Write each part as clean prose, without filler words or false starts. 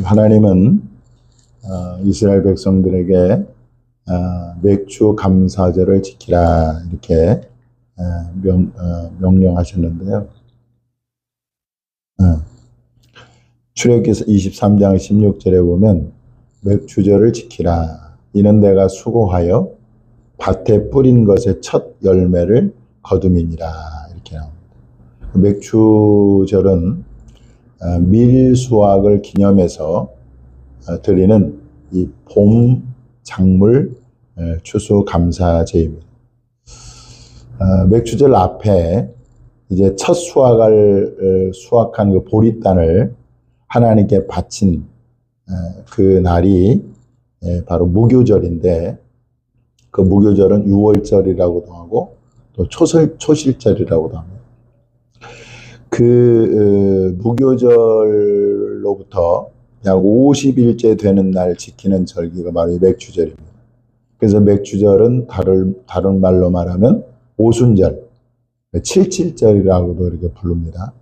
하나님은 이스라엘 백성들에게 맥주 감사절을 지키라 이렇게 명령하셨는데요. 출애굽기 23장 16절에 보면 맥주절을 지키라. 이는 내가 수고하여 밭에 뿌린 것의 첫 열매를 거둠이니라 이렇게 나옵니다. 맥주절은 밀 수확을 기념해서 드리는 이 봄 작물 추수감사제입니다. 맥주절 앞에 이제 첫 수확한 그 보리단을 하나님께 바친 그 날이 바로 무교절인데, 그 무교절은 유월절이라고도 하고 또 초실절이라고도 합니다. 그 무교절로부터 약 50일째 되는 날 지키는 절기가 바로 이 맥주절입니다. 그래서 맥주절은 다른 말로 말하면 오순절, 칠칠절이라고도 이렇게 부릅니다.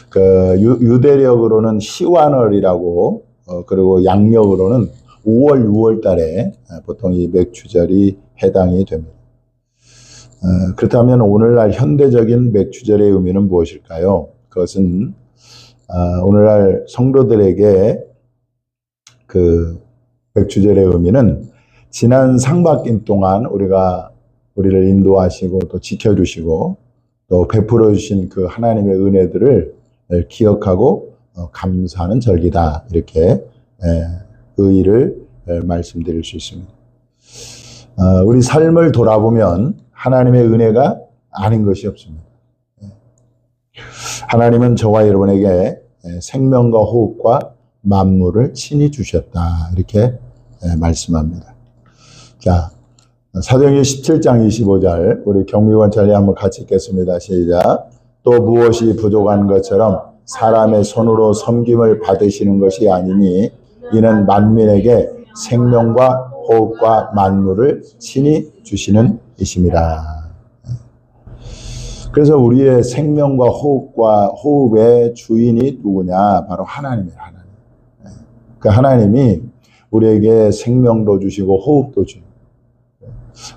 그 유대력으로는 시완월이라고, 그리고 양력으로는 5월, 6월 달에 보통 이 맥주절이 해당이 됩니다. 그렇다면 오늘날 현대적인 맥주절의 의미는 무엇일까요? 그것은 오늘날 성도들에게 그 맥주절의 의미는 지난 상반기 동안 우리를 인도하시고 또 지켜주시고 또 베풀어 주신 그 하나님의 은혜들을 기억하고 감사하는 절기다, 이렇게 의의를 말씀드릴 수 있습니다. 우리 삶을 돌아보면 하나님의 은혜가 아닌 것이 없습니다. 하나님은 저와 여러분에게 생명과 호흡과 만물을 친히 주셨다, 이렇게 말씀합니다. 자, 사도행전 17장 25절 우리 경미관찰리 한번 같이 읽겠습니다. 시작. 또 무엇이 부족한 것처럼 사람의 손으로 섬김을 받으시는 것이 아니니 이는 만민에게 생명과 호흡과 만물을 친히 주시는 이심이라. 그래서 우리의 생명과 호흡의 주인이 누구냐? 바로 하나님이에요. 하나님. 그 하나님이 우리에게 생명도 주시고 호흡도 주시고,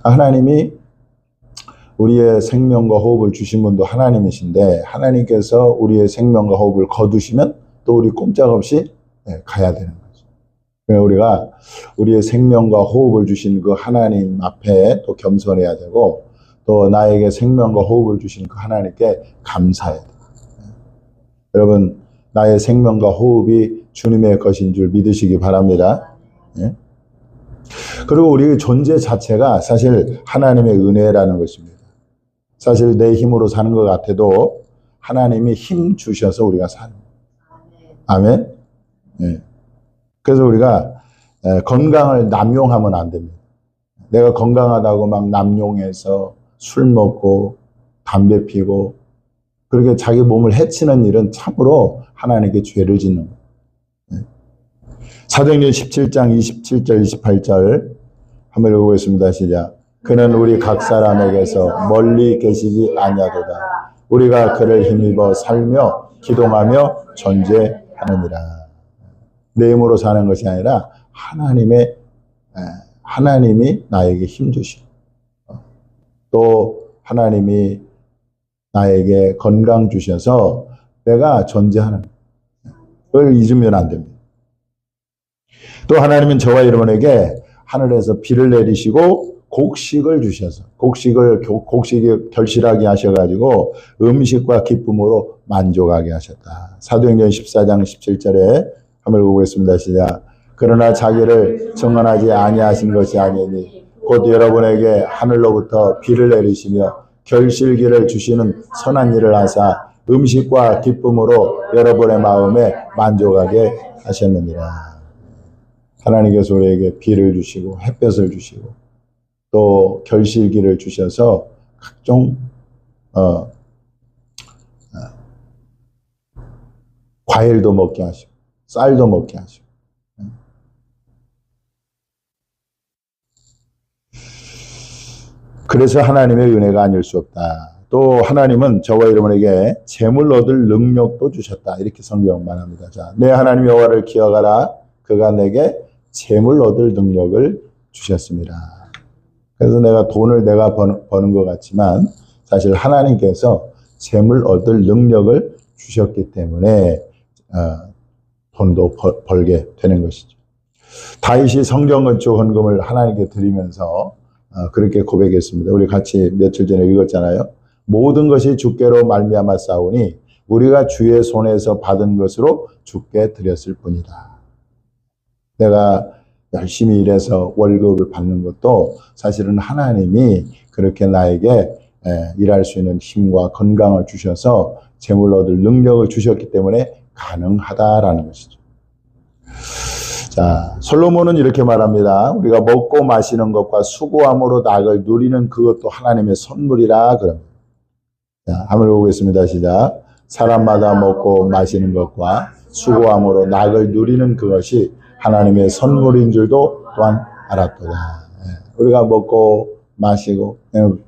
하나님이 우리의 생명과 호흡을 주신 분도 하나님이신데, 하나님께서 우리의 생명과 호흡을 거두시면 또 우리 꼼짝없이 가야 되는 거죠. 그래서 우리가 우리의 생명과 호흡을 주신 그 하나님 앞에 또 겸손해야 되고, 또 나에게 생명과 호흡을 주신 그 하나님께 감사해야 돼요. 여러분, 나의 생명과 호흡이 주님의 것인 줄 믿으시기 바랍니다. 그리고 우리의 존재 자체가 사실 하나님의 은혜라는 것입니다. 사실 내 힘으로 사는 것 같아도 하나님이 힘 주셔서 우리가 사는 거예요. 아멘? 그래서 우리가 건강을 남용하면 안 됩니다. 내가 건강하다고 막 남용해서 술 먹고 담배 피고 그렇게 자기 몸을 해치는 일은 참으로 하나님께 죄를 짓는 거예요. 사도행전 17장 27절 28절 한번 읽어보겠습니다. 시작. 그는 우리 각 사람에게서 멀리 계시지 아니하도다. 우리가 그를 힘입어 살며 기동하며 존재하느니라. 내 힘으로 사는 것이 아니라 하나님이 나에게 힘 주시고, 또 하나님이 나에게 건강 주셔서 내가 존재하는 걸 잊으면 안 됩니다. 또 하나님은 저와 여러분에게 하늘에서 비를 내리시고 곡식을 주셔서 곡식이 결실하게 하셔가지고 음식과 기쁨으로 만족하게 하셨다. 사도행전 14장 17절에 한번 읽어보겠습니다. 시작. 그러나 자기를 정언하지 아니하신 것이 아니니 곧 여러분에게 하늘로부터 비를 내리시며 결실기를 주시는 선한 일을 하사 음식과 기쁨으로 여러분의 마음에 만족하게 하셨느니라. 하나님께서 우리에게 비를 주시고 햇볕을 주시고 또 결실기를 주셔서 각종 과일도 먹게 하시고 쌀도 먹게 하시고, 그래서 하나님의 은혜가 아닐 수 없다. 또 하나님은 저와 여러분에게 재물 얻을 능력도 주셨다. 이렇게 성경 말합니다. 자, 내 하나님 여호와를 기억하라. 그가 내게 재물 얻을 능력을 주셨습니다. 그래서 내가 돈을 내가 버는 것 같지만 사실 하나님께서 재물 얻을 능력을 주셨기 때문에 돈도 벌게 되는 것이죠. 다윗이 성전 건축 헌금을 하나님께 드리면서 그렇게 고백했습니다. 우리 같이 며칠 전에 읽었잖아요. 모든 것이 주께로 말미암아 싸우니 우리가 주의 손에서 받은 것으로 주께 드렸을 뿐이다. 내가 열심히 일해서 월급을 받는 것도 사실은 하나님이 그렇게 나에게 일할 수 있는 힘과 건강을 주셔서 재물 얻을 능력을 주셨기 때문에 가능하다라는 것이죠. 자, 솔로몬은 이렇게 말합니다. 우리가 먹고 마시는 것과 수고함으로 낙을 누리는 그것도 하나님의 선물이라 그럽니다. 자, 한번 읽어보겠습니다. 시작. 사람마다 먹고 마시는 것과 수고함으로 낙을 누리는 그것이 하나님의 선물인 줄도 또한 알았도다. 우리가 먹고 마시고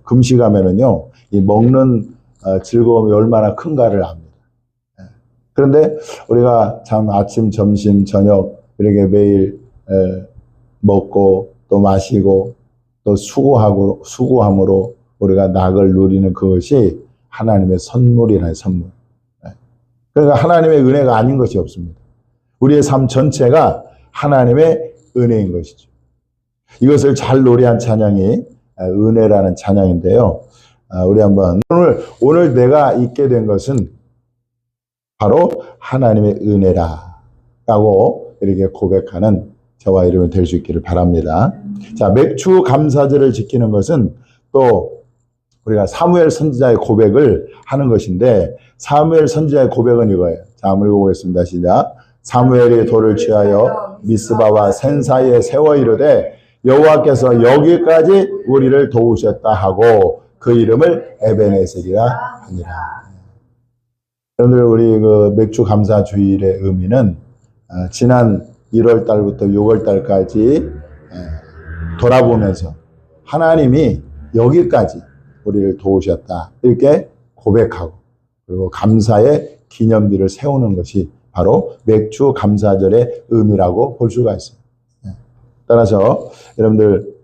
금식하면은요, 이 먹는 즐거움이 얼마나 큰가를 압니다. 그런데 우리가 참 아침, 점심, 저녁 이렇게 매일 먹고 또 마시고 또 수고함으로 우리가 낙을 누리는 그것이 하나님의 선물이라는 선물. 그러니까 하나님의 은혜가 아닌 것이 없습니다. 우리의 삶 전체가 하나님의 은혜인 것이죠. 이것을 잘 노래한 찬양이 은혜라는 찬양인데요. 우리 한번 오늘 내가 있게 된 것은 바로 하나님의 은혜라고 이렇게 고백하는 저와 여러분 될 수 있기를 바랍니다. 자, 맥주 감사절을 지키는 것은 또 우리가 사무엘 선지자의 고백을 하는 것인데 사무엘 선지자의 고백은 이거예요. 자, 한번 읽어보겠습니다. 시작. 사무엘이 돌을 취하여 미스바와 센 사이에 세워 이르되 여호와께서 여기까지 우리를 도우셨다 하고 그 이름을 에베네셀이라 하니라. 여러분들 우리 그 맥주 감사 주일의 의미는 지난 1월 달부터 6월 달까지 돌아보면서 하나님이 여기까지 우리를 도우셨다 이렇게 고백하고 그리고 감사의 기념비를 세우는 것이 바로 맥주 감사절의 의미라고 볼 수가 있습니다. 따라서 여러분들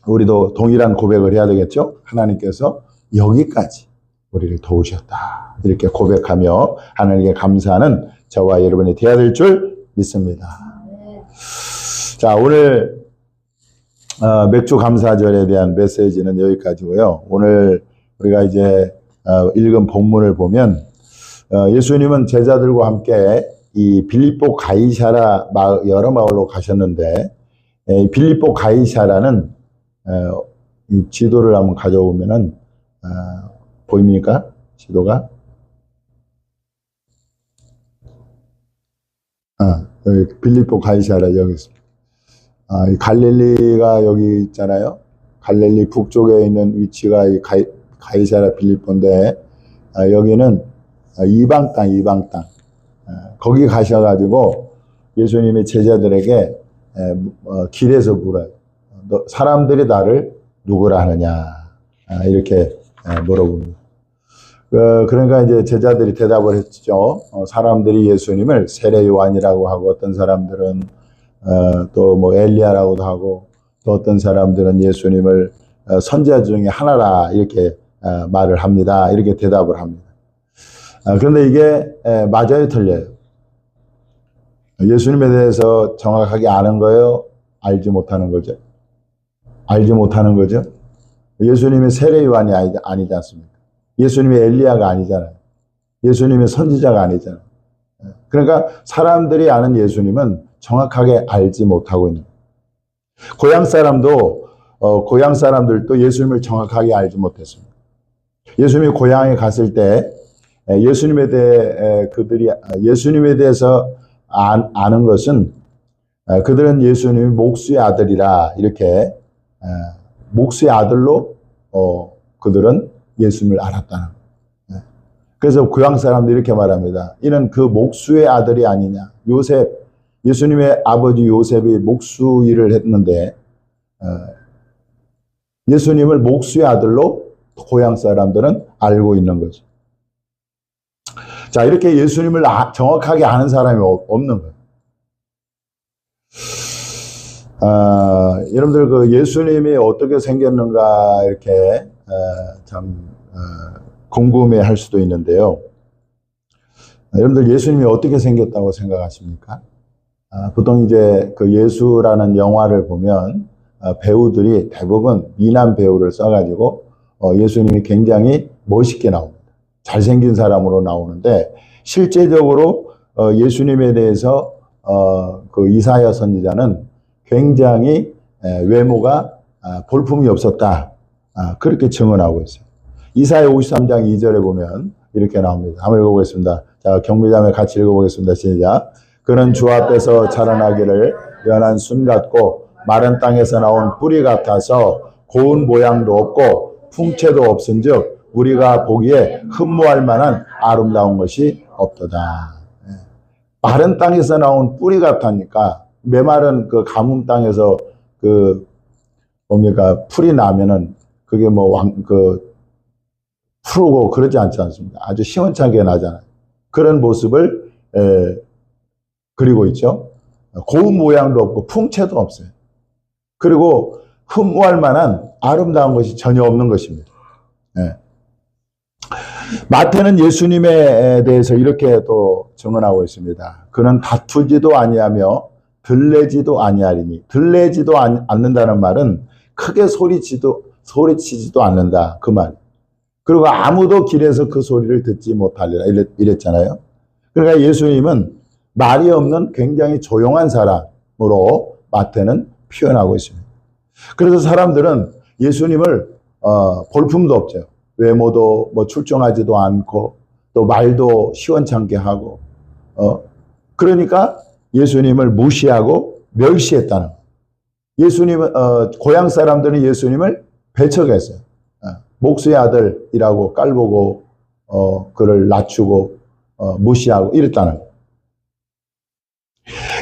우리도 동일한 고백을 해야 되겠죠. 하나님께서 여기까지 우리를 도우셨다 이렇게 고백하며 하나님께 감사하는 저와 여러분이 되어야 될 줄 믿습니다. 자, 오늘 맥주 감사절에 대한 메시지는 여기까지고요. 오늘 우리가 이제 읽은 본문을 보면 예수님은 제자들과 함께 이 빌립보 가이사라 여러 마을로 가셨는데 빌립보 가이사라는 이 지도를 한번 가져오면은 보입니까? 지도가? 여기 빌립보 가이사라 여기 있습니다. 이 갈릴리가 여기 있잖아요. 갈릴리 북쪽에 있는 위치가 이 가이사라 빌립보인데 여기는 이방 땅. 거기 가셔가지고 예수님이 제자들에게 길에서 물어요. 사람들이 나를 누구라 하느냐 이렇게 물어봅니다. 그러니까 이제 제자들이 대답을 했죠. 사람들이 예수님을 세례 요한이라고 하고 어떤 사람들은 또 뭐 엘리야라고도 하고 또 어떤 사람들은 예수님을 선지자 중에 하나라 이렇게 말을 합니다. 이렇게 대답을 합니다. 그런데 이게 맞아요, 틀려요? 예수님에 대해서 정확하게 아는 거예요? 알지 못하는 거죠? 알지 못하는 거죠? 예수님이 세례 요한이 아니지 않습니까? 예수님이 엘리야가 아니잖아요. 예수님이 선지자가 아니잖아요. 그러니까 사람들이 아는 예수님은 정확하게 알지 못하고 있는 거예요. 고향 사람들도 예수님을 정확하게 알지 못했습니다. 예수님이 고향에 갔을 때 예수님에 대해서 아는 것은 그들은 예수님이 목수의 아들이라 이렇게 목수의 아들로 그들은 예수님을 알았다는 거예요. 그래서 고향 사람들이 이렇게 말합니다. 이는 그 목수의 아들이 아니냐. 예수님의 아버지 요셉이 목수 일을 했는데 예수님을 목수의 아들로 고향 사람들은 알고 있는 거죠. 자, 이렇게 예수님을 정확하게 아는 사람이 없는 거예요. 여러분들 그 예수님이 어떻게 생겼는가 이렇게 참 궁금해 할 수도 있는데요. 여러분들 예수님이 어떻게 생겼다고 생각하십니까? 보통 이제 그 예수라는 영화를 보면 배우들이 대부분 미남 배우를 써가지고 예수님이 굉장히 멋있게 나옵니다. 잘생긴 사람으로 나오는데 실제적으로 예수님에 대해서 그 이사야 선지자는 굉장히 외모가 볼품이 없었다. 그렇게 증언하고 있어요. 이사야 53장 2절에 보면 이렇게 나옵니다. 한번 읽어보겠습니다. 자, 경비자매 같이 읽어보겠습니다. 시작. 그는 주 앞에서 자라나기를 연한 순 같고 마른 땅에서 나온 뿌리 같아서 고운 모양도 없고 풍채도 없은즉 우리가 보기에 흠모할 만한 아름다운 것이 없도다. 마른 땅에서 나온 뿌리 같다니까 메마른 그 가뭄 땅에서 그 뭡니까 풀이 나면은 그게 푸르고 그러지 않지 않습니까? 아주 시원찮게 나잖아요. 그런 모습을 그리고 있죠. 고운 모양도 없고 풍채도 없어요. 그리고 흠모할 만한 아름다운 것이 전혀 없는 것입니다. 마태는 예수님에 대해서 이렇게 또 증언하고 있습니다. 그는 다투지도 아니하며 들레지도 아니하리니, 들레지도 않는다는 말은 크게 소리치지도 않는다 그 말. 그리고 아무도 길에서 그 소리를 듣지 못하리라 이랬잖아요. 그러니까 예수님은 말이 없는 굉장히 조용한 사람으로 마태는 표현하고 있습니다. 그래서 사람들은 예수님을 볼품도 없죠. 외모도 출중하지도 않고 또 말도 시원찮게 하고 그러니까 예수님을 무시하고 멸시했다는 거예요. 예수님은 고향 사람들은 예수님을 배척했어요. 목수의 아들이라고 깔보고 그를 낮추고 무시하고 이랬다는 거예요.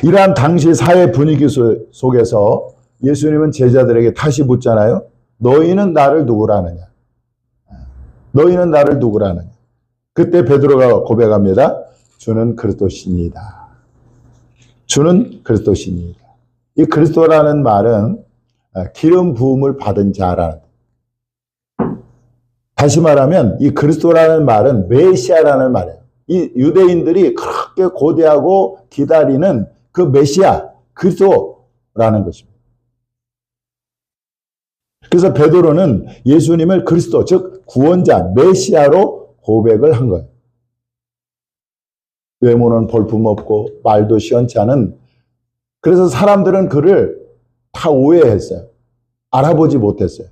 이러한 당시 사회 분위기 속에서 예수님은 제자들에게 다시 묻잖아요. 너희는 나를 누구라느냐? 너희는 나를 누구라느냐? 그때 베드로가 고백합니다. 주는 그리스도시니이다. 주는 그리스도시니이다. 이 그리스도라는 말은 기름 부음을 받은 자라는, 다시 말하면 이 그리스도라는 말은 메시아라는 말이에요. 이 유대인들이 그렇게 고대하고 기다리는 그 메시아, 그리스도라는 것입니다. 그래서 베드로는 예수님을 그리스도, 즉 구원자, 메시아로 고백을 한 거예요. 외모는 볼품없고 말도 시원치 않은, 그래서 사람들은 그를 다 오해했어요. 알아보지 못했어요.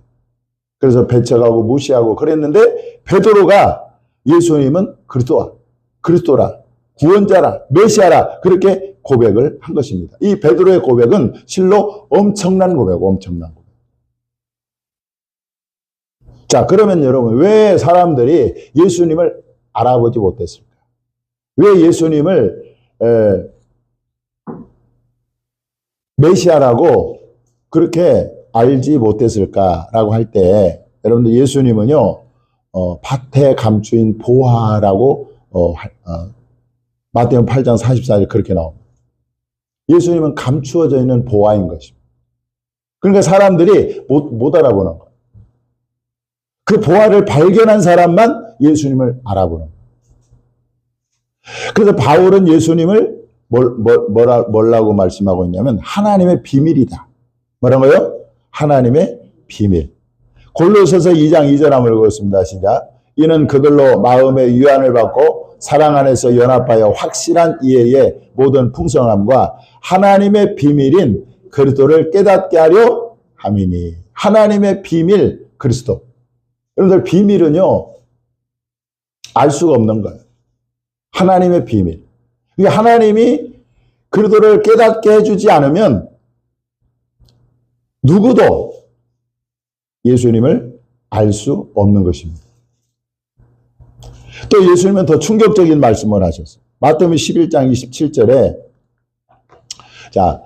그래서 배척하고 무시하고 그랬는데 베드로가 예수님은 그리스도라, 구원자라, 메시아라 그렇게 고백을 한 것입니다. 이 베드로의 고백은 실로 엄청난 고백이고 엄청난 고백. 자, 그러면 여러분 왜 사람들이 예수님을 알아보지 못했을까? 왜 예수님을 메시아라고 그렇게 알지 못했을까라고 할 때 여러분들 예수님은요 밭에 감추인 보화라고 마태복음 8장 44절 그렇게 나옵니다. 예수님은 감추어져 있는 보화인 것입니다. 그러니까 사람들이 못 알아보는 거예요. 그 보화를 발견한 사람만 예수님을 알아보는 거예요. 그래서 바울은 예수님을 뭐라고 말씀하고 있냐면 하나님의 비밀이다. 뭐라고요? 하나님의 비밀. 골로새서 2장 2절 한번 읽었습니다. 시작. 이는 그들로 마음의 유한을 받고 사랑 안에서 연합하여 확실한 이해의 모든 풍성함과 하나님의 비밀인 그리스도를 깨닫게 하려 함이니. 하나님의 비밀 그리스도. 여러분들 비밀은요 알 수가 없는 거예요. 하나님의 비밀. 하나님이 그리스도를 깨닫게 해주지 않으면 누구도 예수님을 알 수 없는 것입니다. 또 예수님은 더 충격적인 말씀을 하셨어요. 마태복음 11장 27절에 자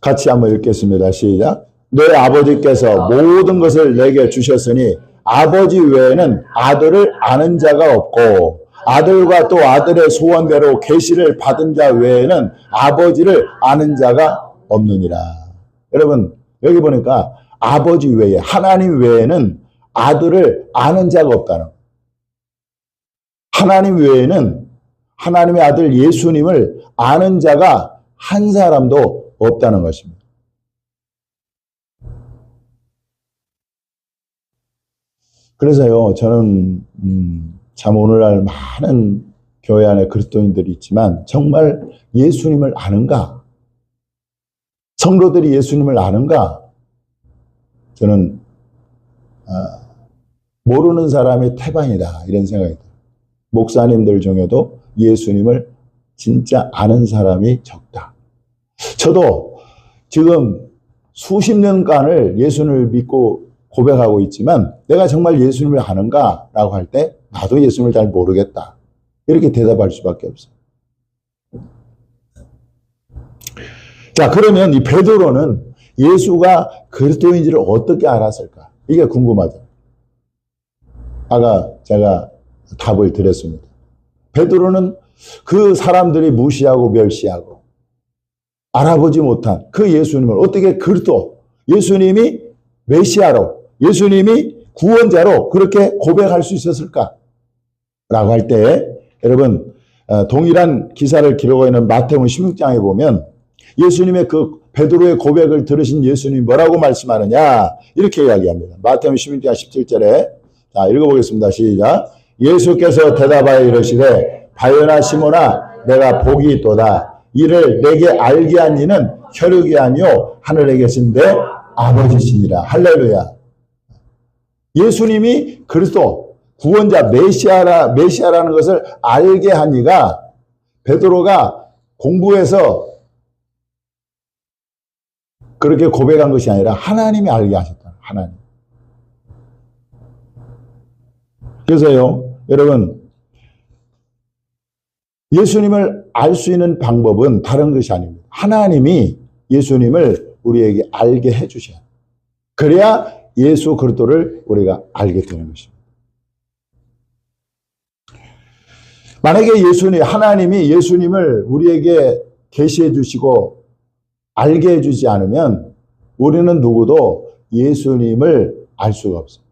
같이 한번 읽겠습니다. 시작. 내 아버지께서 모든 것을 내게 주셨으니 아버지 외에는 아들을 아는 자가 없고 아들과 또 아들의 소원대로 계시를 받은 자 외에는 아버지를 아는 자가 없느니라. 여러분 여기 보니까 아버지 외에 하나님 외에는 아들을 아는 자가 없다는 거예요. 하나님 외에는 하나님의 아들 예수님을 아는 자가 한 사람도 없다는 것입니다. 그래서요, 저는 참 오늘날 많은 교회 안에 그리스도인들이 있지만 정말 예수님을 아는가? 성도들이 예수님을 아는가? 저는 모르는 사람이 태반이다 이런 생각이 들어요. 목사님들 중에도 예수님을 진짜 아는 사람이 적다. 저도 지금 수십 년간을 예수님을 믿고 고백하고 있지만 내가 정말 예수님을 아는가라고 할 때 나도 예수님을 잘 모르겠다. 이렇게 대답할 수밖에 없어요. 자, 그러면 이 베드로는 예수가 그리스도인지를 어떻게 알았을까? 이게 궁금하죠. 아까 제가 답을 드렸습니다. 베드로는 그 사람들이 무시하고 멸시하고 알아보지 못한 그 예수님을 어떻게 그리스도, 예수님이 메시아로, 예수님이 구원자로 그렇게 고백할 수 있었을까? 라고 할 때 여러분 동일한 기사를 기록하고 있는 마태복음 16장에 보면 예수님의 그 베드로의 고백을 들으신 예수님이 뭐라고 말씀하느냐 이렇게 이야기합니다. 마태복음 16장 17절에 자 읽어보겠습니다. 시작. 예수께서 대답하여 이르시되 바요나 시몬아 내가 복이 있도다. 이를 내게 알게 한 이는 혈육이 아니요 하늘에 계신 내 아버지시니라. 할렐루야. 예수님이 그리스도 구원자 메시아라는 것을 알게 한 이가 베드로가 공부해서 그렇게 고백한 것이 아니라 하나님이 알게 하셨다. 하나님. 그래서요, 여러분 예수님을 알 수 있는 방법은 다른 것이 아닙니다. 하나님이 예수님을 우리에게 알게 해주셔야 해요. 그래야 예수 그리스도를 우리가 알게 되는 것입니다. 만약에 하나님이 예수님을 우리에게 계시해 주시고 알게 해주지 않으면 우리는 누구도 예수님을 알 수가 없어요.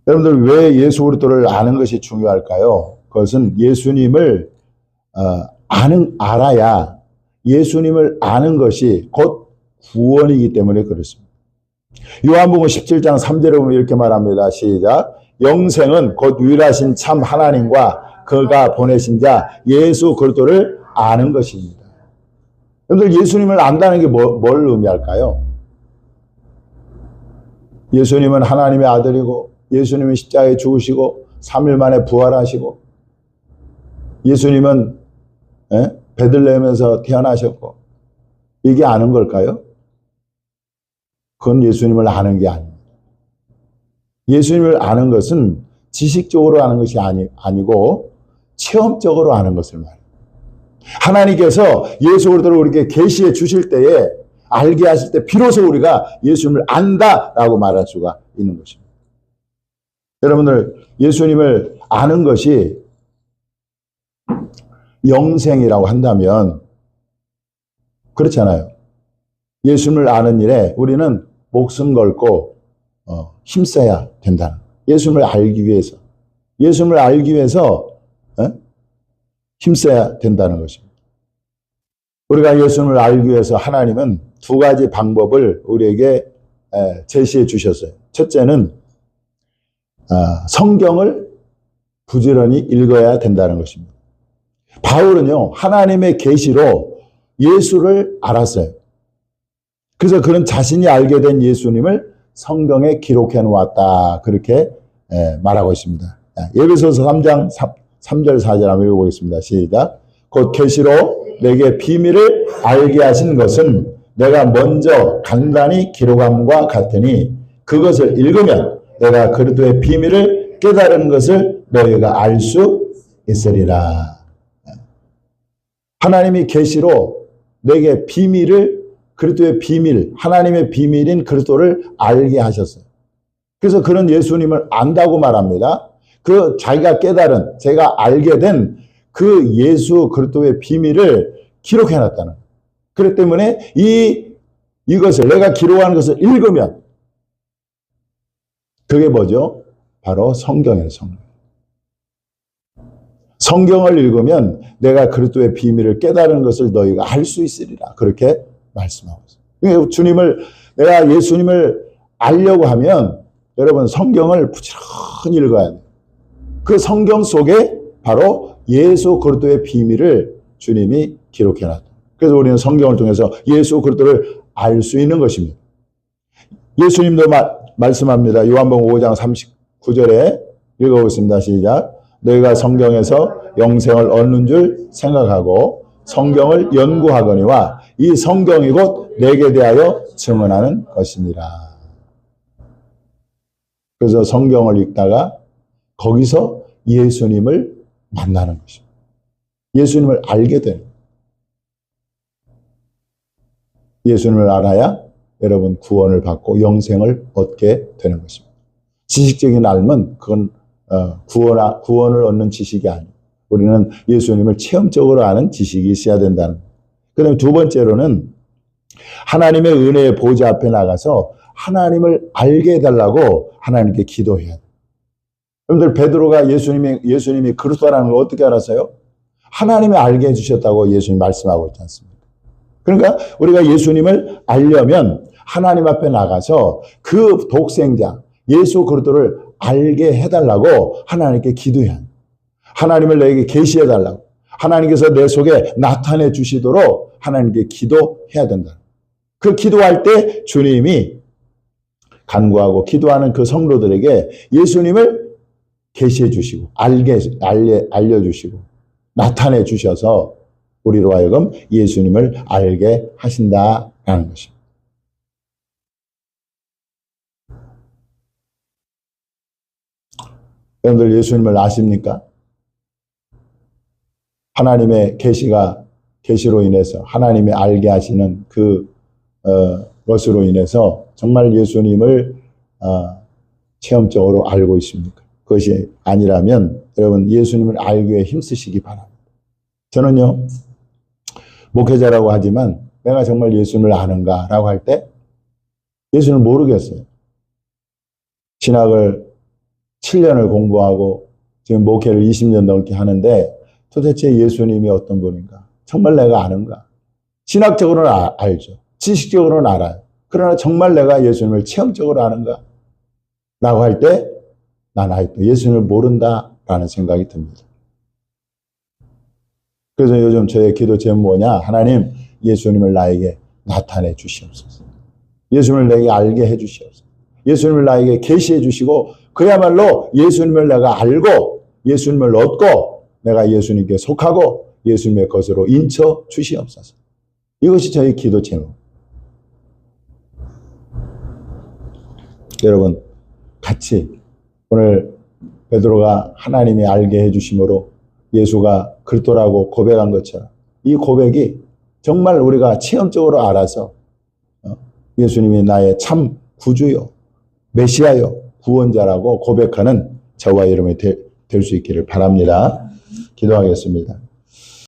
여러분들 왜 예수 그리스도를 아는 것이 중요할까요? 그것은 예수님을 알아야 예수님을 아는 것이 곧 구원이기 때문에 그렇습니다. 요한복음 17장 3절에 보면 이렇게 말합니다. 시작. 영생은 곧 유일하신 참 하나님과 그가 보내신 자 예수 그리스도를 아는 것입니다. 여러분들 예수님을 안다는 게 뭘 의미할까요? 예수님은 하나님의 아들이고 예수님은 십자가에 죽으시고 3일 만에 부활하시고 예수님은 베들레헴에서 태어나셨고 이게 아는 걸까요? 그건 예수님을 아는 게 아닙니다. 예수님을 아는 것은 지식적으로 아는 것이 아니고 체험적으로 아는 것을 말합니다. 하나님께서 예수 그리스도를 우리에게 계시해 주실 때에 알게 하실 때 비로소 우리가 예수님을 안다라고 말할 수가 있는 것입니다. 여러분들 예수님을 아는 것이 영생이라고 한다면 그렇잖아요. 예수님을 아는 일에 우리는 목숨 걸고 힘써야 된다. 예수님을 알기 위해서 힘써야 된다는 것입니다. 우리가 예수님을 알기 위해서 하나님은 두 가지 방법을 우리에게 제시해 주셨어요. 첫째는 성경을 부지런히 읽어야 된다는 것입니다. 바울은요, 하나님의 계시로 예수를 알았어요. 그래서 그는 자신이 알게 된 예수님을 성경에 기록해 놓았다. 그렇게 말하고 있습니다. 에베소서 3장 3절 4절 한번 읽어보겠습니다. 시작. 곧 계시로 내게 비밀을 알게 하신 것은 내가 먼저 간단히 기록함과 같으니 그것을 읽으면 내가 그리스도의 비밀을 깨달은 것을 너희가 알 수 있으리라. 하나님이 계시로 내게 비밀을 그리스도의 비밀, 하나님의 비밀인 그리스도를 알게 하셨어요. 그래서 그런 예수님을 안다고 말합니다. 그 자기가 깨달은, 제가 알게 된 그 예수 그리스도의 비밀을 기록해놨다는 거예요. 그렇기 때문에 이것을 내가 기록한 것을 읽으면 그게 뭐죠? 바로 성경이에요. 성경을 읽으면 내가 그리스도의 비밀을 깨달은 것을 너희가 알 수 있으리라. 그렇게 말씀하고 있어요. 내가 예수님을 알려고 하면 여러분 성경을 부지런히 읽어야 돼요. 그 성경 속에 바로 예수 그리스도의 비밀을 주님이 기록해놨다. 그래서 우리는 성경을 통해서 예수 그리스도를 알 수 있는 것입니다. 예수님도 말씀합니다. 요한복음 5장 39절에 읽어보겠습니다. 시작. 너희가 성경에서 영생을 얻는 줄 생각하고 성경을 연구하거니와 이 성경이 곧 내게 대하여 증언하는 것입니다. 그래서 성경을 읽다가 거기서 예수님을 만나는 것입니다. 예수님을 알게 되는 거예요. 예수님을 알아야 여러분 구원을 받고 영생을 얻게 되는 것입니다. 지식적인 알면 그건 구원을 얻는 지식이 아니에요. 우리는 예수님을 체험적으로 아는 지식이 있어야 된다는 거예요. 그 다음에 두 번째로는 하나님의 은혜의 보좌 앞에 나가서 하나님을 알게 해달라고 하나님께 기도해야 돼요. 여러분들 베드로가 예수님이 그리스도라는 걸 어떻게 알았어요? 하나님이 알게 해주셨다고 예수님 말씀하고 있지 않습니까? 그러니까 우리가 예수님을 알려면 하나님 앞에 나가서 그 독생자 예수 그리스도를 알게 해달라고 하나님께 기도해야 합니다. 하나님을 내게 계시해달라고 하나님께서 내 속에 나타내 주시도록 하나님께 기도해야 된다. 그 기도할 때 주님이 간구하고 기도하는 그 성도들에게 예수님을 계시해 주시고 알려주시고 나타내 주셔서 우리로 하여금 예수님을 알게 하신다라는 것입니다. 여러분들 예수님을 아십니까? 하나님의 계시로 인해서 하나님이 알게 하시는 것으로 인해서 정말 예수님을 체험적으로 알고 있습니까? 그것이 아니라면 여러분 예수님을 알기 위해 힘쓰시기 바랍니다. 저는요 목회자라고 하지만 내가 정말 예수님을 아는가라고 할 때 예수님을 모르겠어요. 신학을 7년을 공부하고 지금 목회를 20년 넘게 하는데 도대체 예수님이 어떤 분인가? 정말 내가 아는가? 신학적으로는 알죠. 지식적으로는 알아요. 그러나 정말 내가 예수님을 체험적으로 아는가? 라고 할 때 난 아직도 예수님을 모른다라는 생각이 듭니다. 그래서 요즘 저의 기도 제목은 뭐냐? 하나님, 예수님을 나에게 나타내 주시옵소서. 예수님을 내게 알게 해 주시옵소서. 예수님을 나에게 계시해 주시고 그야말로 예수님을 내가 알고 예수님을 얻고 내가 예수님께 속하고 예수님의 것으로 인쳐 주시옵소서. 이것이 저의 기도 제목. 여러분 같이 오늘 베드로가 하나님이 알게 해주심으로 예수가 그리스도라고 고백한 것처럼 이 고백이 정말 우리가 체험적으로 알아서 예수님이 나의 참 구주요 메시아요 구원자라고 고백하는 저와 여러분이 될 수 있기를 바랍니다. 기도하겠습니다.